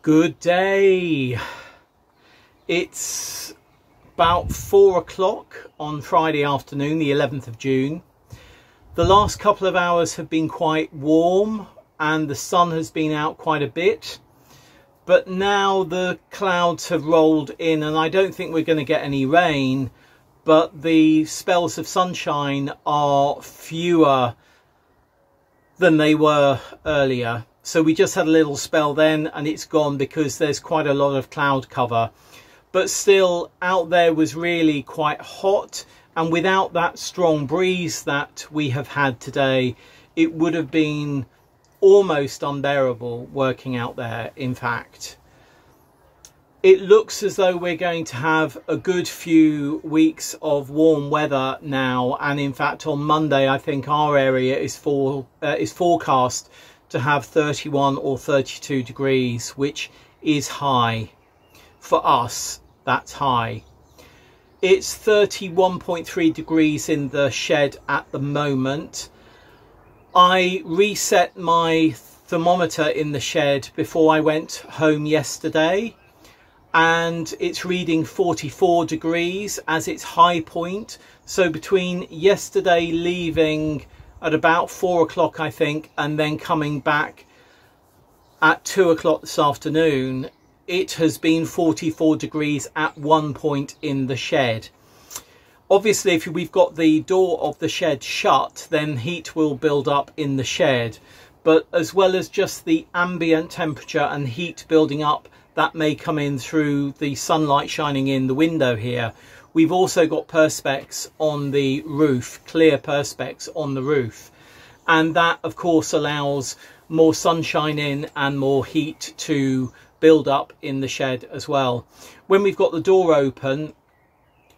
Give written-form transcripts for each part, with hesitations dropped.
Good day. It's about 4 o'clock on Friday afternoon, the 11th of June. The last couple of hours have been quite warm and the sun has been out quite a bit, but now the clouds have rolled in and I don't think we're going to get any rain, but the spells of sunshine are fewer than they were earlier. So we just had a little spell then and it's gone because there's quite a lot of cloud cover. But still, out there was really quite hot, and without that strong breeze that we have had today, it would have been almost unbearable working out there. In fact, it looks as though we're going to have a good few weeks of warm weather now, and in fact on Monday I think our area is forecast to have 31 or 32 degrees, which is high. For us, that's high. It's 31.3 degrees in the shed at the moment. I reset my thermometer in the shed before I went home yesterday, and it's reading 44 degrees as its high point. So between yesterday leaving at about 4 o'clock I think, and then coming back at 2 o'clock this afternoon, it has been 44 degrees at one point in the shed. Obviously, if we've got the door of the shed shut, then heat will build up in the shed. But as well as just the ambient temperature and heat building up that may come in through the sunlight shining in the window here, we've also got perspex on the roof, clear perspex on the roof. And that, of course, allows more sunshine in and more heat to build up in the shed as well. When we've got the door open,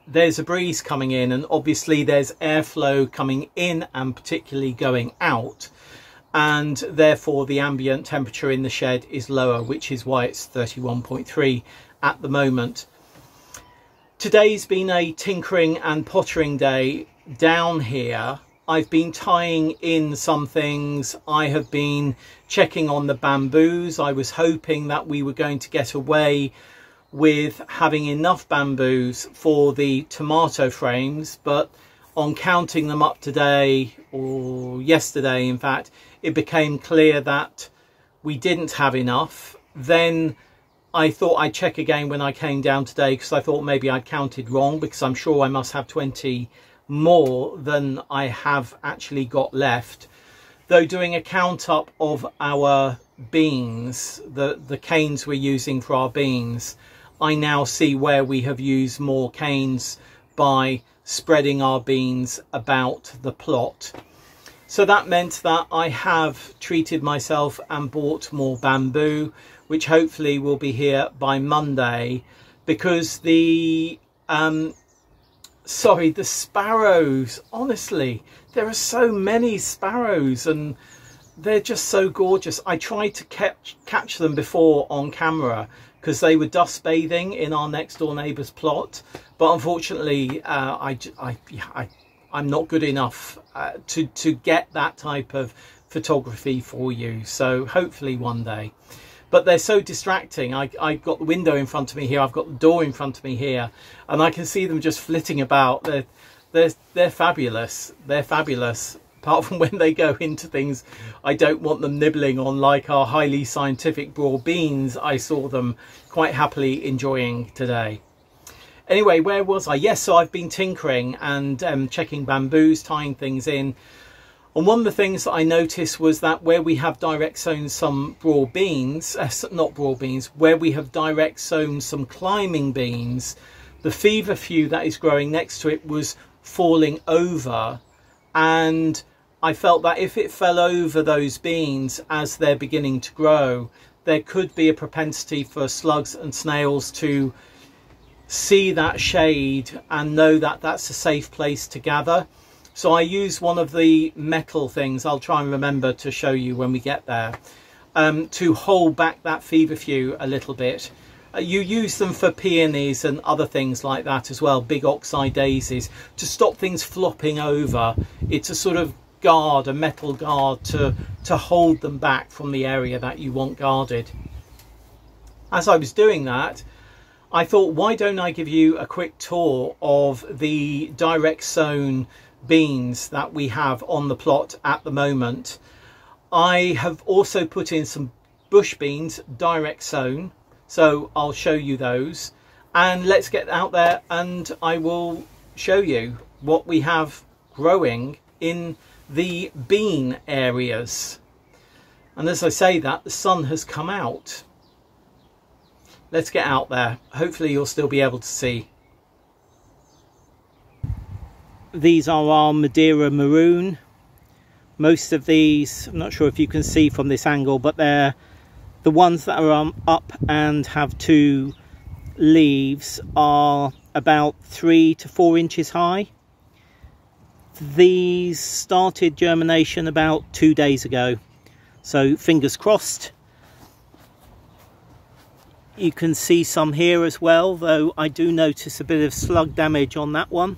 there's a breeze coming in, and obviously there's airflow coming in and particularly going out, and therefore the ambient temperature in the shed is lower, which is why it's 31.3 at the moment. Today's been a tinkering and pottering day down here. I've been tying in some things. I have been checking on the bamboos. I was hoping that we were going to get away with having enough bamboos for the tomato frames, but on counting them up today, or yesterday in fact, it became clear that we didn't have enough. Then I thought I'd check again when I came down today, because I thought maybe I'd counted wrong, because I'm sure I must have 20 more than I have actually got left. Though doing a count up of our beans, the canes we're using for our beans, I now see where we have used more canes by spreading our beans about the plot. So that meant that I have treated myself and bought more bamboo, which hopefully will be here by Monday, because the sparrows, honestly, there are so many sparrows and they're just so gorgeous. I tried to catch them before on camera because they were dust bathing in our next door neighbour's plot, but unfortunately I'm not good enough to get that type of photography for you, so hopefully one day. But they're so distracting. I've got the window in front of me here, I've got the door in front of me here, and I can see them just flitting about. They're fabulous. They're fabulous. Apart from when they go into things I don't want them nibbling on, like our highly scientific broad beans, I saw them quite happily enjoying today. Anyway, where was I? Yes, so I've been tinkering and checking bamboos, tying things in. And one of the things that I noticed was that where we have direct sown some broad beans, not broad beans, where we have direct sown some climbing beans, the feverfew that is growing next to it was falling over, and I felt that if it fell over those beans as they're beginning to grow, there could be a propensity for slugs and snails to see that shade and know that that's a safe place to gather. So I use one of the metal things, I'll try and remember to show you when we get there, to hold back that feverfew a little bit. You use them for peonies and other things like that as well, big oxeye daisies, to stop things flopping over. It's a sort of guard, a metal guard to hold them back from the area that you want guarded. As I was doing that, I thought, why don't I give you a quick tour of the direct sown beans that we have on the plot at the moment. I have also put in some bush beans direct sown, so I'll show you those, and let's get out there and I will show you what we have growing in the bean areas. And as I say that, the sun has come out. Let's get out there. Hopefully you'll still be able to see. These are our Madeira Maroon. Most of these, I'm not sure if you can see from this angle, but they're the ones that are up and have 2 leaves are about 3 to 4 inches high. These started germination about 2 days ago, so fingers crossed. You can see some here as well, though I do notice a bit of slug damage on that one.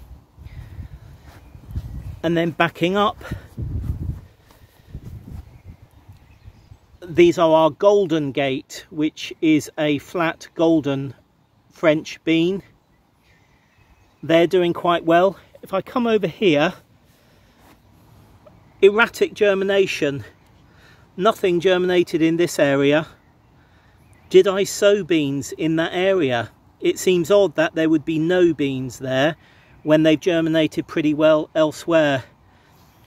And then backing up, these are our Golden Gate, which is a flat golden French bean. They're doing quite well. If I come over here, erratic germination. Nothing germinated in this area. Did I sow beans in that area? It seems odd that there would be no beans there when they've germinated pretty well elsewhere.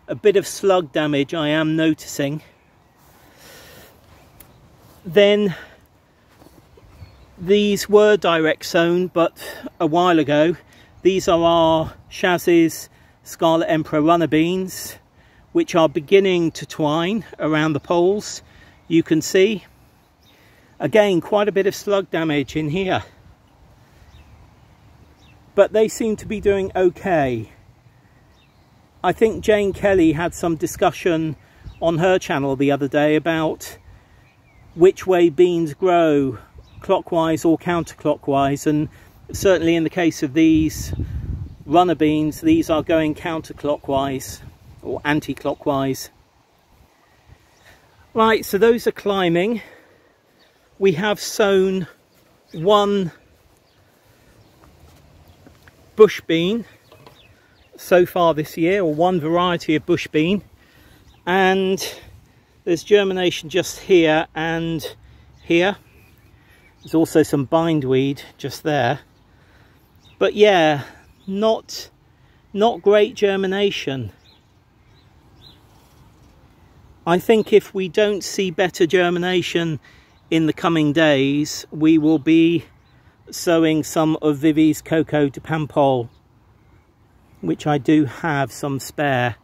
A bit of slug damage I am noticing. Then these were direct sown, but a while ago. These are our Chaz's Scarlet Emperor runner beans, which are beginning to twine around the poles. You can see. Again, quite a bit of slug damage in here. But they seem to be doing okay. I think Jane Kelly had some discussion on her channel the other day about which way beans grow, clockwise or counterclockwise, and certainly in the case of these runner beans, these are going counterclockwise or anti-clockwise. Right, so those are climbing. We have sown 1 bush bean so far this year, or 1 variety of bush bean, and there's germination just here and here. There's also some bindweed just there, but yeah, not great germination. I think if we don't see better germination in the coming days, we will be sowing some of Vivi's Coco de Pampol, which I do have some spare.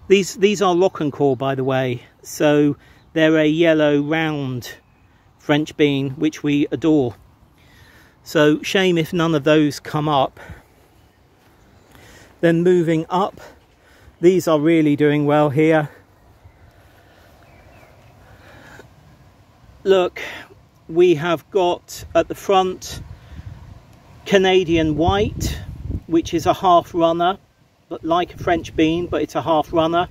These are Rocquencourt, by the way, so they're a yellow round French bean which we adore. So shame if none of those come up. Then moving up, these are really doing well here. Look, we have got at the front Canadian white, which is a half runner, but like a French bean, but it's a half runner.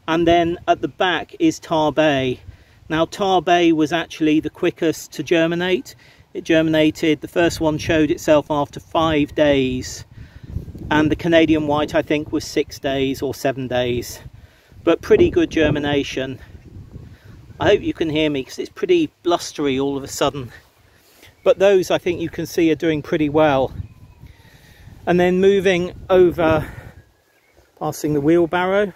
And then at the back is Tarbais. Now Tarbais was actually the quickest to germinate. It germinated, the first one showed itself after 5 days. And the Canadian white, I think, was 6 days or 7 days. But pretty good germination. I hope you can hear me because it's pretty blustery all of a sudden. But those, I think you can see, are doing pretty well. And then moving over, passing the wheelbarrow.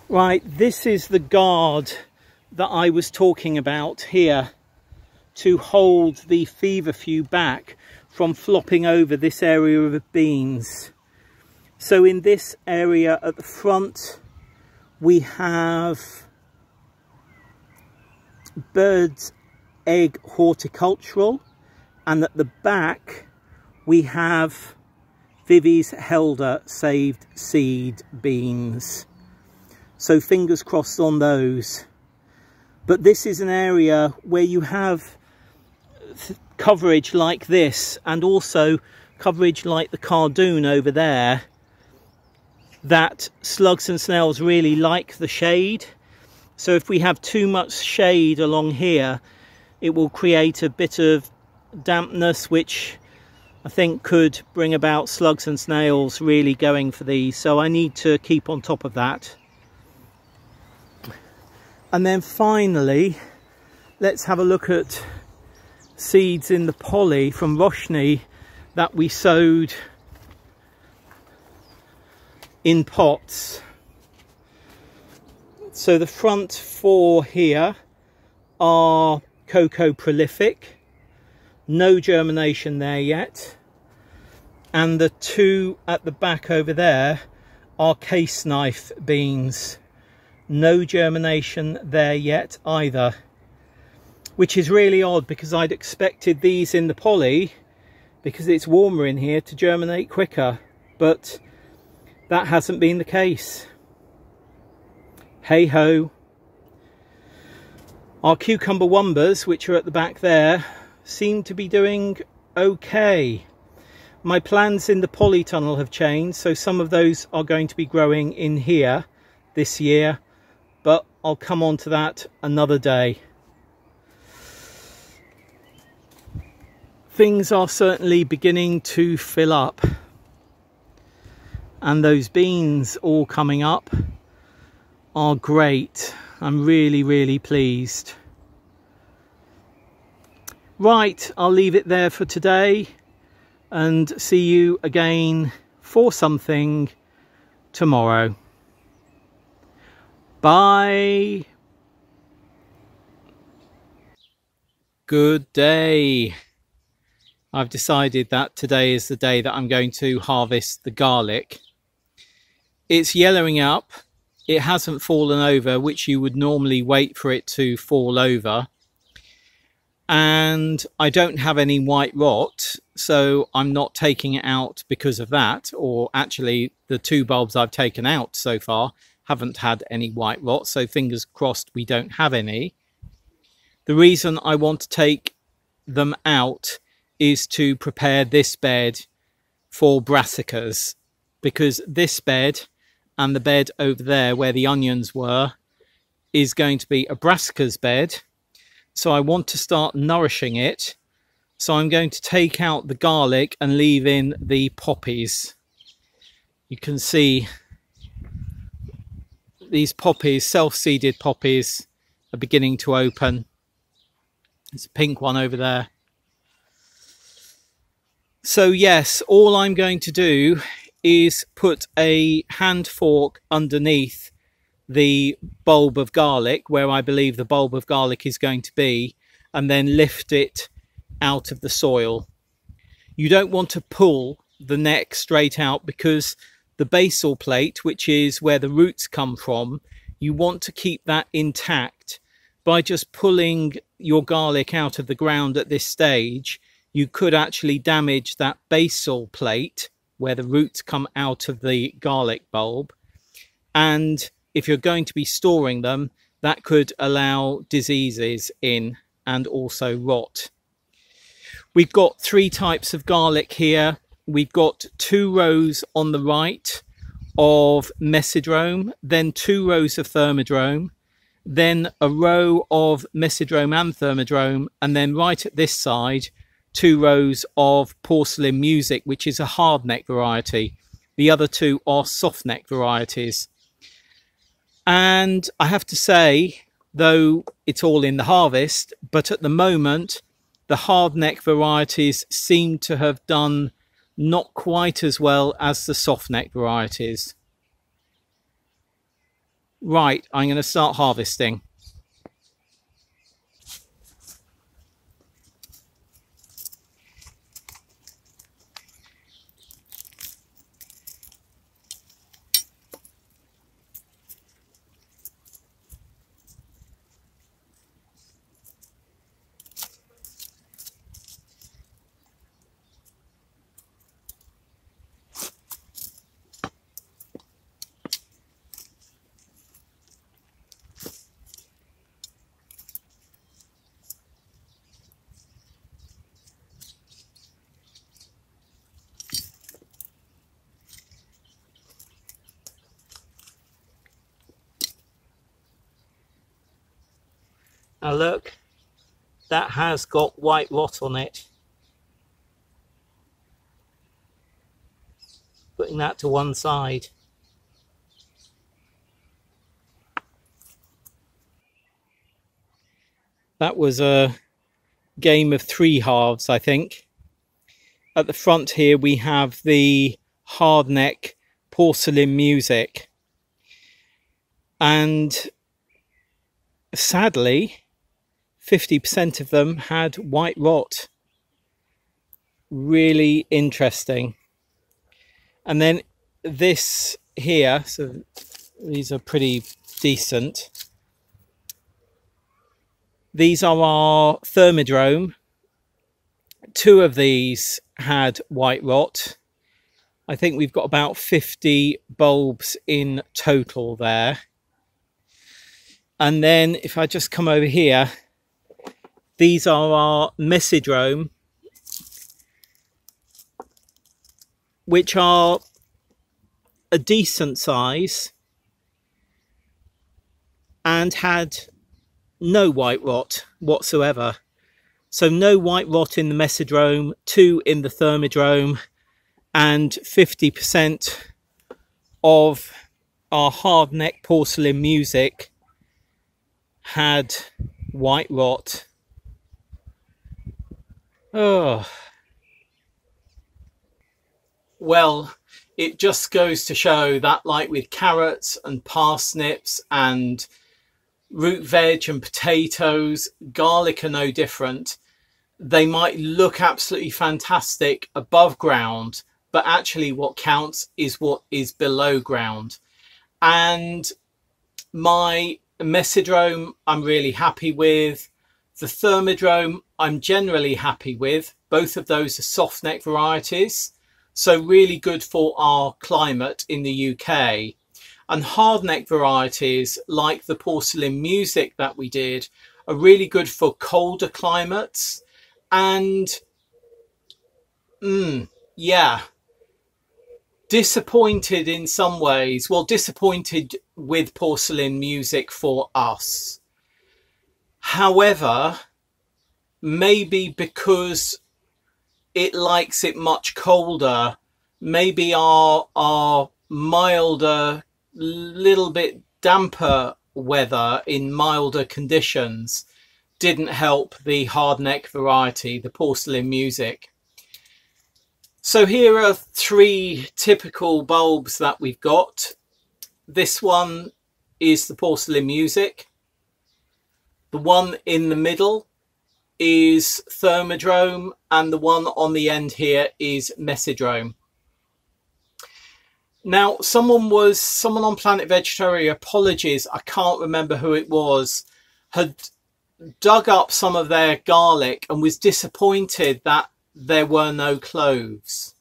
Right, this is the guard that I was talking about here to hold the feverfew back from flopping over this area of beans. So in this area at the front, we have Bird's Egg Horticultural, and at the back we have Vivi's Helda saved seed beans. So fingers crossed on those. But this is an area where you have coverage like this, and also coverage like the cardoon over there, that slugs and snails really like the shade. So if we have too much shade along here, it will create a bit of dampness, which I think could bring about slugs and snails really going for these. So I need to keep on top of that. And then finally, let's have a look at seeds in the poly from Roshni that we sowed in pots. So the front 4 here are cocoa prolific, no germination there yet, and the 2 at the back over there are case knife beans, no germination there yet either, which is really odd because I'd expected these in the poly, because it's warmer in here, to germinate quicker, but that hasn't been the case. Hey ho. Our cucumber wombers, which are at the back there, seem to be doing okay. My plans in the polytunnel have changed, so some of those are going to be growing in here this year, but I'll come on to that another day. Things are certainly beginning to fill up, and those beans all coming up are great. I'm really pleased. Right, I'll leave it there for today and see you again for something tomorrow. Bye. Good day. I've decided that today is the day that I'm going to harvest the garlic. It's yellowing up. It hasn't fallen over, which you would normally wait for it to fall over. And I don't have any white rot, so I'm not taking it out because of that. Or actually, the 2 bulbs I've taken out so far haven't had any white rot, so fingers crossed we don't have any. The reason I want to take them out is to prepare this bed for brassicas, because this bed and the bed over there where the onions were is going to be a brassicas bed. So I want to start nourishing it. So I'm going to take out the garlic and leave in the poppies. You can see these poppies, self-seeded poppies, are beginning to open. There's a pink one over there. So yes, all I'm going to do is put a hand fork underneath the bulb of garlic, where I believe the bulb of garlic is going to be, and then lift it out of the soil. You don't want to pull the neck straight out, because the basal plate, which is where the roots come from, you want to keep that intact. By just pulling your garlic out of the ground at this stage, you could actually damage that basal plate where the roots come out of the garlic bulb. And if you're going to be storing them, that could allow diseases in and also rot. We've got 3 types of garlic here. We've got 2 rows on the right of Messidrome, then 2 rows of Thermidrome, then a row of Messidrome and Thermidrome, and then right at this side, 2 rows of Porcelain Music, which is a Hardneck variety. The other 2 are Softneck varieties. And I have to say, though it's all in the harvest, but at the moment, the Hardneck varieties seem to have done not quite as well as the Softneck varieties. Right, I'm going to start harvesting. Now look, that has got white rot on it. Putting that to one side. That was a game of 3 halves, I think. At the front here we have the Hardneck Porcelain Music. And sadly, 50% of them had white rot. Really interesting. And then this here, so these are pretty decent. These are our Thermidrome. 2 of these had white rot. I think we've got about 50 bulbs in total there. And then if I just come over here, these are our Messidrome, which are a decent size and had no white rot whatsoever. So no white rot in the Messidrome, 2 in the Thermidrome, and 50% of our Hardneck Porcelain Music had white rot. Oh. Well, it just goes to show that, like with carrots and parsnips and root veg and potatoes, garlic are no different. They might look absolutely fantastic above ground, but actually what counts is what is below ground. And my Messidrome I'm really happy with. The Thermidrome I'm generally happy with. Both of those are Softneck varieties, so really good for our climate in the UK. And Hardneck varieties like the Porcelain Music that we did are really good for colder climates. And yeah, disappointed in some ways. Well, disappointed with Porcelain Music for us. However, maybe because it likes it much colder, maybe our milder, little bit damper weather in milder conditions didn't help the Hardneck variety, the Porcelain Music. So here are 3 typical bulbs that we've got. This one is the Porcelain Music. The one in the middle is Thermidrome, and the one on the end here is Messidrome. Now, someone on Planet Vegetarian, apologies, I can't remember who it was, had dug up some of their garlic and was disappointed that there were no cloves.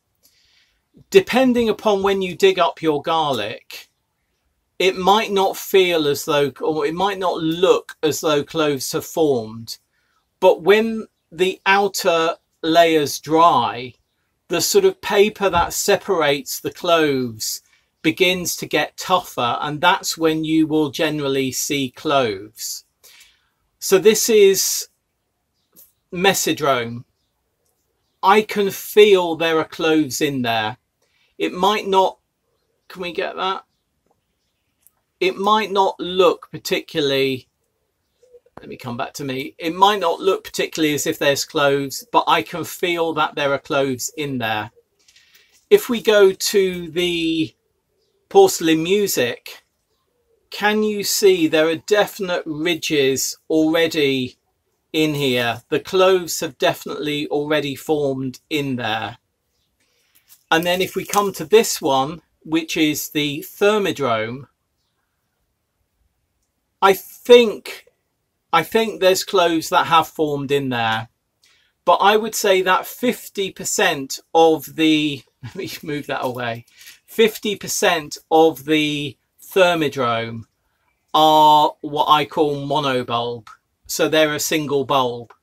Depending upon when you dig up your garlic, it might not feel as though, or it might not look as though cloves have formed. But when the outer layers dry, the sort of paper that separates the cloves begins to get tougher, and that's when you will generally see cloves. So this is Messidrome. I can feel there are cloves in there. It might not, can we get that? It might not look particularly, let me come back to me. It might not look particularly as if there's cloves, but I can feel that there are cloves in there. If we go to the Porcelain Music, can you see there are definite ridges already in here? The cloves have definitely already formed in there. And then if we come to this one, which is the Thermidrome, I think there's cloves that have formed in there. But I would say that 50% of the, let me move that away, 50% of the Thermidrome are what I call monobulb. So they're a single bulb.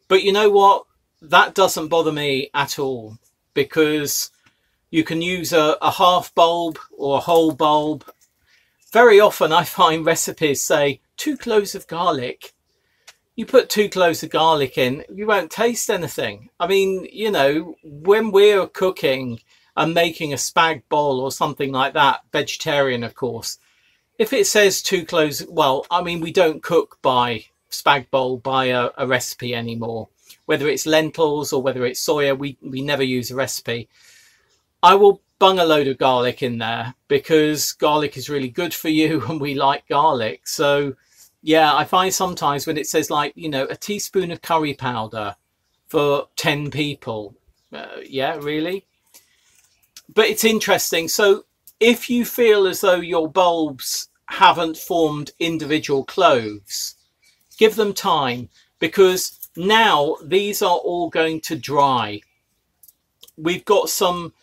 But you know what? That doesn't bother me at all, because you can use a half bulb or a whole bulb. Very often I find recipes say 2 cloves of garlic. You put 2 cloves of garlic in, you won't taste anything. I mean, you know, when we're cooking and making a spag bol or something like that, vegetarian, of course, if it says 2 cloves, well, I mean, we don't cook by spag bol by a recipe anymore. Whether it's lentils or whether it's soya, we never use a recipe. I will bung a load of garlic in there because garlic is really good for you and we like garlic. So yeah, I find sometimes when it says, like, you know, a teaspoon of curry powder for 10 people. Yeah, really? But it's interesting. So if you feel as though your bulbs haven't formed individual cloves, give them time, because now these are all going to dry. We've got some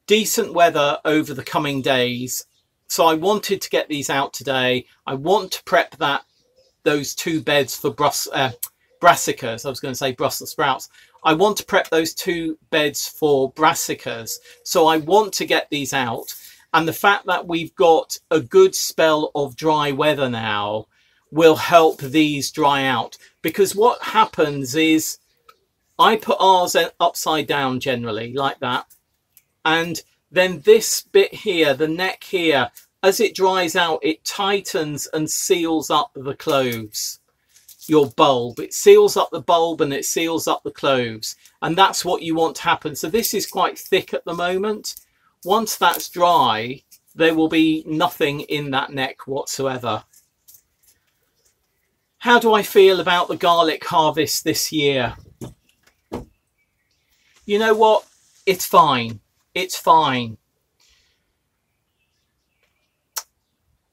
decent weather over the coming days, so I wanted to get these out today. I want to prep those 2 beds for brassicas. I was going to say Brussels sprouts. I want to prep those 2 beds for brassicas, so I want to get these out. And the fact that we've got a good spell of dry weather now will help these dry out, because what happens is I put ours upside down generally like that, and then this bit here, the neck here, as it dries out, it tightens and seals up the cloves, your bulb. It seals up the bulb and it seals up the cloves, and that's what you want to happen. So this is quite thick at the moment. Once that's dry, there will be nothing in that neck whatsoever. How do I feel about the garlic harvest this year? You know what? It's fine. It's fine.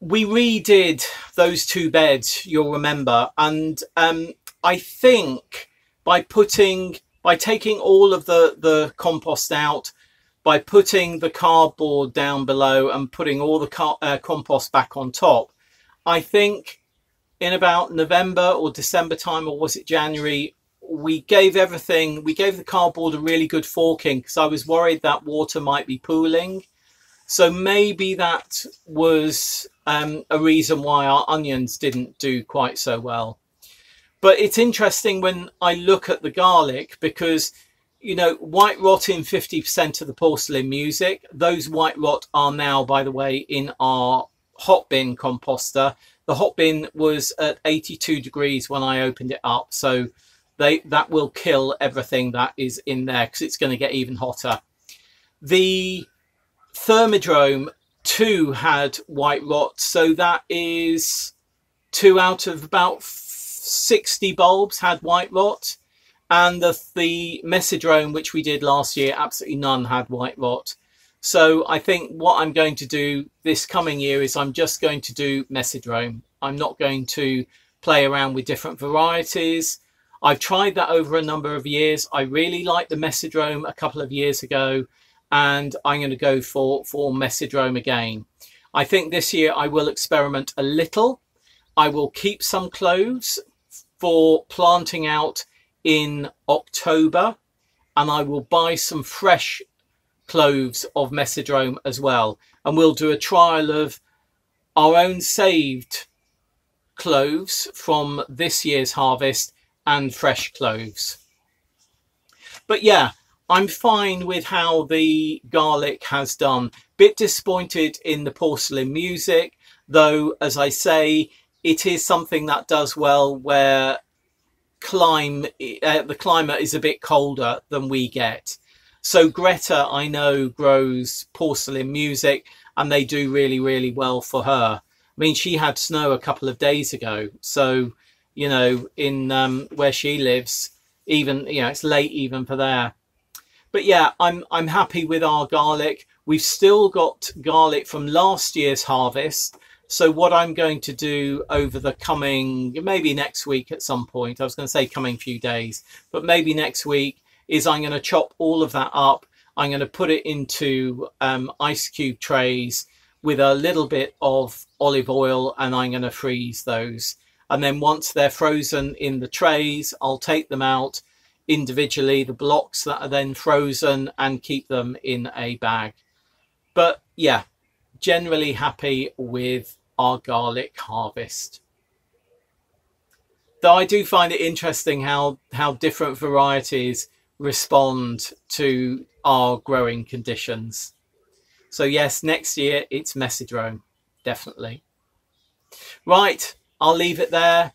We redid those 2 beds, you'll remember, and I think by taking all of the compost out, by putting the cardboard down below and putting all the compost back on top, I think in about November or December time, or was it January, we gave the cardboard a really good forking, because I was worried that water might be pooling. So maybe that was a reason why our onions didn't do quite so well. But it's interesting when I look at the garlic, because, you know, white rot in 50% of the porcelain music. Those white rot are now, by the way, in our hot bin composter. The hot bin was at 82 degrees when I opened it up. So that will kill everything that is in there, because it's going to get even hotter. The Thermidrome 2 had white rot, so that is 2 out of about 60 bulbs had white rot, and the Messidrome, which we did last year, absolutely none had white rot. So I think what I'm going to do this coming year is I'm just going to do Messidrome. I'm not going to play around with different varieties. I've tried that over a number of years. I really liked the Messidrome a couple of years ago, and I'm going to go for Messidrome again. I think this year I will experiment a little. I will keep some cloves for planting out in October, and I will buy some fresh cloves of Messidrome as well, and we'll do a trial of our own saved cloves from this year's harvest and fresh cloves. But yeah, I'm fine with how the garlic has done. Bit disappointed in the porcelain music, though, as I say, it is something that does well where the climate is a bit colder than we get. So Greta, I know, grows porcelain music, and they do really, really well for her. I mean, she had snow a couple of days ago, so, you know, in where she lives, even, you know, it's late even for there. But yeah, I'm happy with our garlic. We've still got garlic from last year's harvest. So what I'm going to do over the coming, maybe next week at some point, I was going to say coming few days, but maybe next week, is I'm going to chop all of that up. I'm going to put it into ice cube trays with a little bit of olive oil, and I'm going to freeze those. And then once they're frozen in the trays, I'll take them out individually, the blocks that are then frozen, and keep them in a bag. But yeah, generally happy with our garlic harvest. Though I do find it interesting how different varieties respond to our growing conditions. So yes, next year it's Messidrome, definitely. Right, I'll leave it there,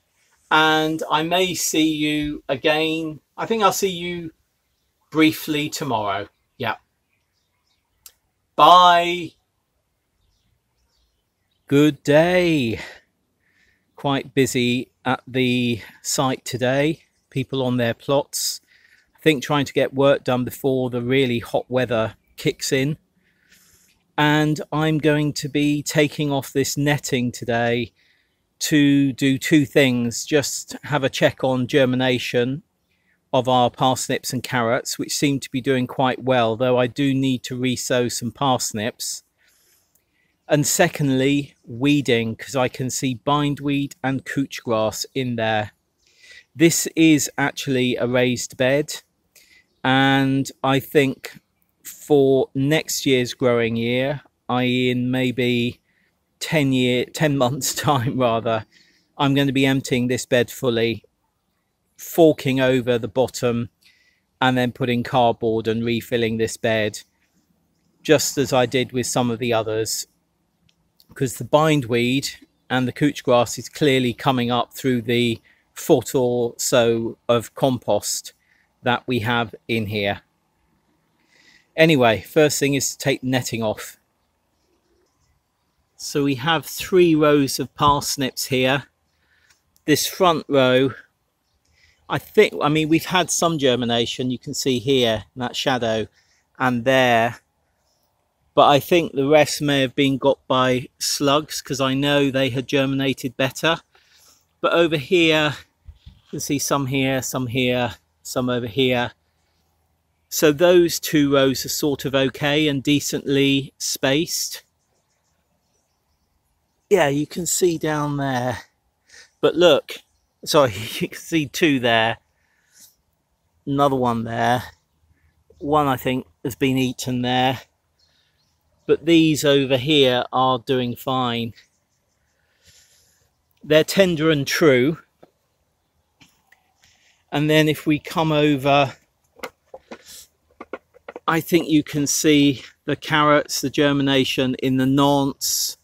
and I may see you again. I think I'll see you briefly tomorrow. Yeah. Bye. Good day. Quite busy at the site today. People on their plots. I think trying to get work done before the really hot weather kicks in. And I'm going to be taking off this netting today to do two things. Just have a check on germination of our parsnips and carrots, which seem to be doing quite well, though I do need to re-sow some parsnips. And secondly, weeding, because I can see bindweed and couch grass in there. This is actually a raised bed, and I think for next year's growing year, i.e. in maybe 10 months time rather, I'm going to be emptying this bed fully, forking over the bottom and then putting cardboard and refilling this bed, just as I did with some of the others, because the bindweed and the couch grass is clearly coming up through the foot or so of compost that we have in here. Anyway, first thing is to take the netting off. So we have 3 rows of parsnips here. This front row, I mean, we've had some germination. You can see here in that shadow and there. But I think the rest may have been got by slugs, because I know they had germinated better. But over here, you can see some here, some here, some over here. So those 2 rows are sort of okay and decently spaced. Yeah, you can see down there. But look, sorry, you can see 2 there. Another one there. One I think has been eaten there. But these over here are doing fine. They're tender and true. And then if we come over, I think you can see the carrots, the germination in the Nantes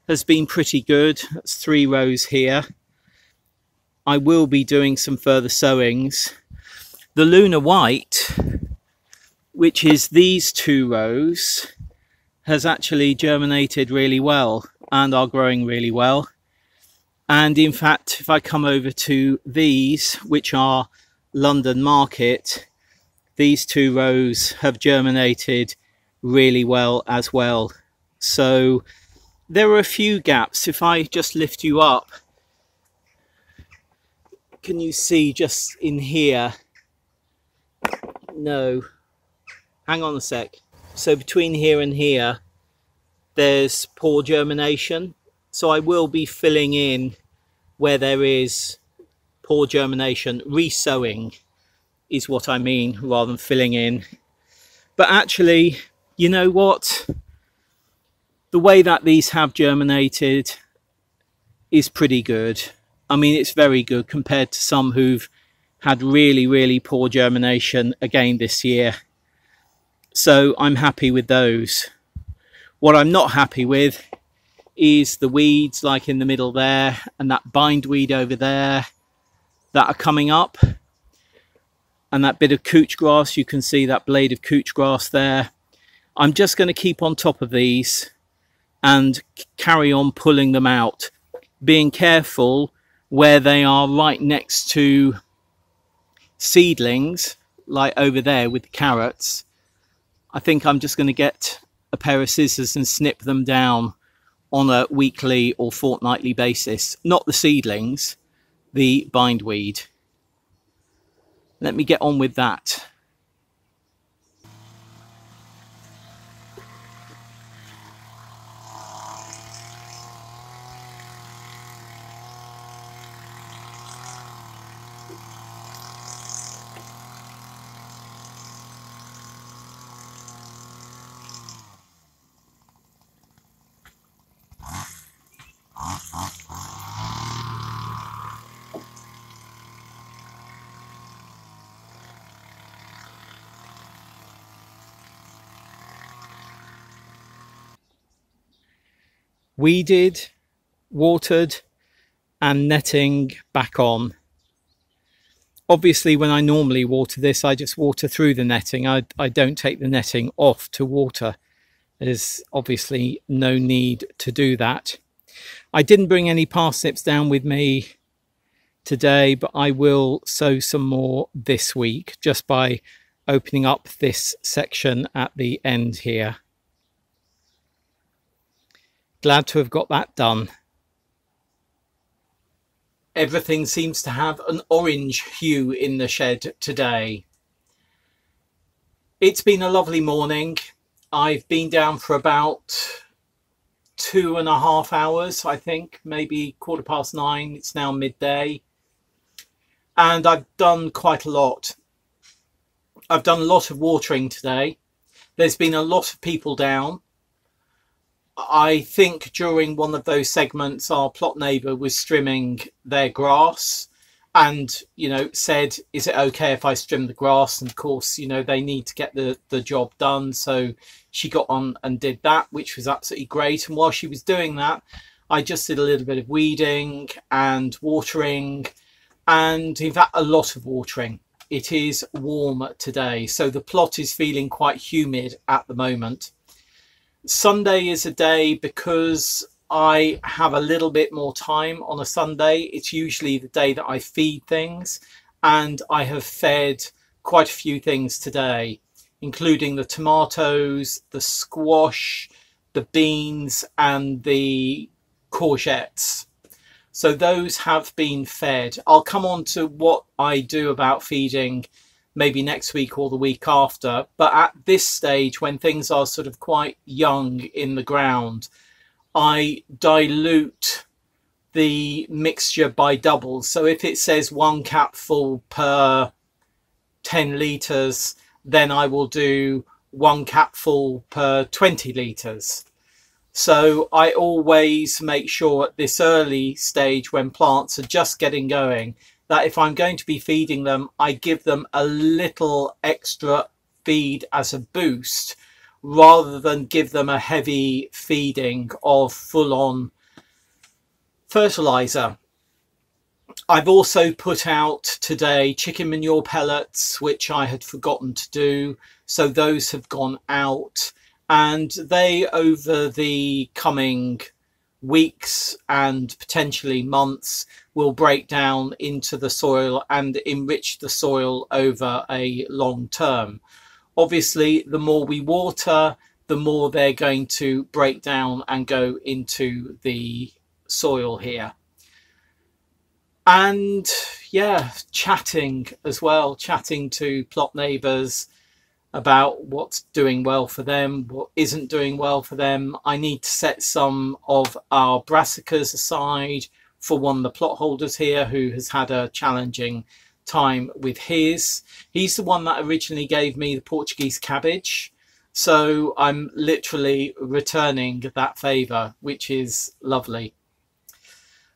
has been pretty good. That's 3 rows here. I will be doing some further sowings. The Lunar white, which is these 2 rows, has actually germinated really well and are growing really well. And in fact, if I come over to these, which are London Market, these 2 rows have germinated really well as well. So there are a few gaps. If I just lift you up, can you see just in here? No, hang on a sec. So between here and here, there's poor germination. So I will be filling in where there is poor germination. Re-sowing is what I mean, rather than filling in. But actually, you know what? The way that these have germinated is pretty good. I mean, it's very good compared to some who've had really, really poor germination again this year. So I'm happy with those. What I'm not happy with is the weeds like in the middle there and that bindweed over there that are coming up. And that bit of couch grass, you can see that blade of couch grass there. I'm just going to keep on top of these and carry on pulling them out, being careful where they are right next to seedlings, like over there with the carrots. I think I'm just going to get a pair of scissors and snip them down on a weekly or fortnightly basis. Not the seedlings, the bindweed. Let me get on with that. weeded, watered, and netting back on. Obviously, when I normally water this, I just water through the netting. I don't take the netting off to water. There's obviously no need to do that. I didn't bring any parsnips down with me today, but I will sow some more this week just by opening up this section at the end here. Glad to have got that done. Everything seems to have an orange hue in the shed today. It's been a lovely morning. I've been down for about 2.5 hours, I think, maybe 9:15. It's now midday. And I've done quite a lot. I've done a lot of watering today. There's been a lot of people down. I think during one of those segments, our plot neighbour was trimming their grass and, you know, said, is it okay if I trim the grass? And of course, you know, they need to get the job done. So she got on and did that, which was absolutely great. And while she was doing that, I just did a little bit of weeding and watering, and in fact, a lot of watering. It is warm today, so the plot is feeling quite humid at the moment. Sunday is a day because I have a little bit more time on a Sunday. It's usually the day that I feed things, and I have fed quite a few things today, including the tomatoes, the squash, the beans and the courgettes. So those have been fed. I'll come on to what I do about feeding maybe next week or the week after. But at this stage, when things are sort of quite young in the ground, I dilute the mixture by doubles. So if it says 1 capful per 10 litres, then I will do 1 capful per 20 litres. So I always make sure at this early stage when plants are just getting going, that if I'm going to be feeding them, I give them a little extra feed as a boost, rather than give them a heavy feeding of full-on fertilizer. I've also put out today chicken manure pellets, which I had forgotten to do. So those have gone out, and they, over the coming weeks and potentially months, will break down into the soil and enrich the soil over a long term. Obviously, the more we water, the more they're going to break down and go into the soil here. And yeah, chatting as well, chatting to plot neighbours about what's doing well for them, what isn't doing well for them. I need to set some of our brassicas aside for one of the plot holders here who has had a challenging time with his. He's the one that originally gave me the Portuguese cabbage. So I'm literally returning that favour, which is lovely.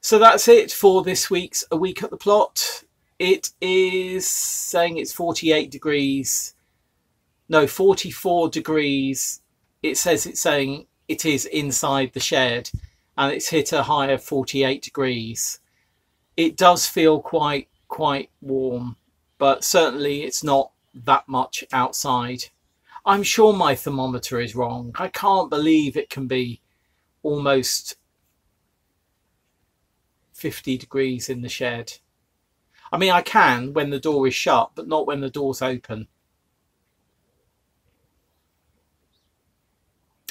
So that's it for this week's A Week at the Plot. It is saying it's 48 degrees. No, 44 degrees. It says it's saying it is inside the shed, and it's hit a high of 48 degrees. It does feel quite warm, but certainly it's not that much outside. I'm sure my thermometer is wrong. I can't believe it can be almost 50 degrees in the shed. I mean, I can when the door is shut, but not when the door's open.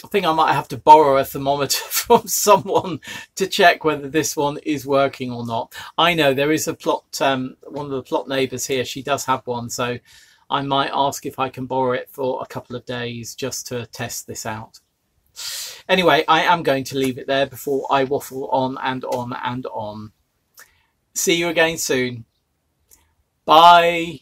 I think I might have to borrow a thermometer from someone to check whether this one is working or not. I know there is a plot, one of the plot neighbours here, she does have one, so I might ask if I can borrow it for a couple of days just to test this out. Anyway, I am going to leave it there before I waffle on and on and on. See you again soon. Bye.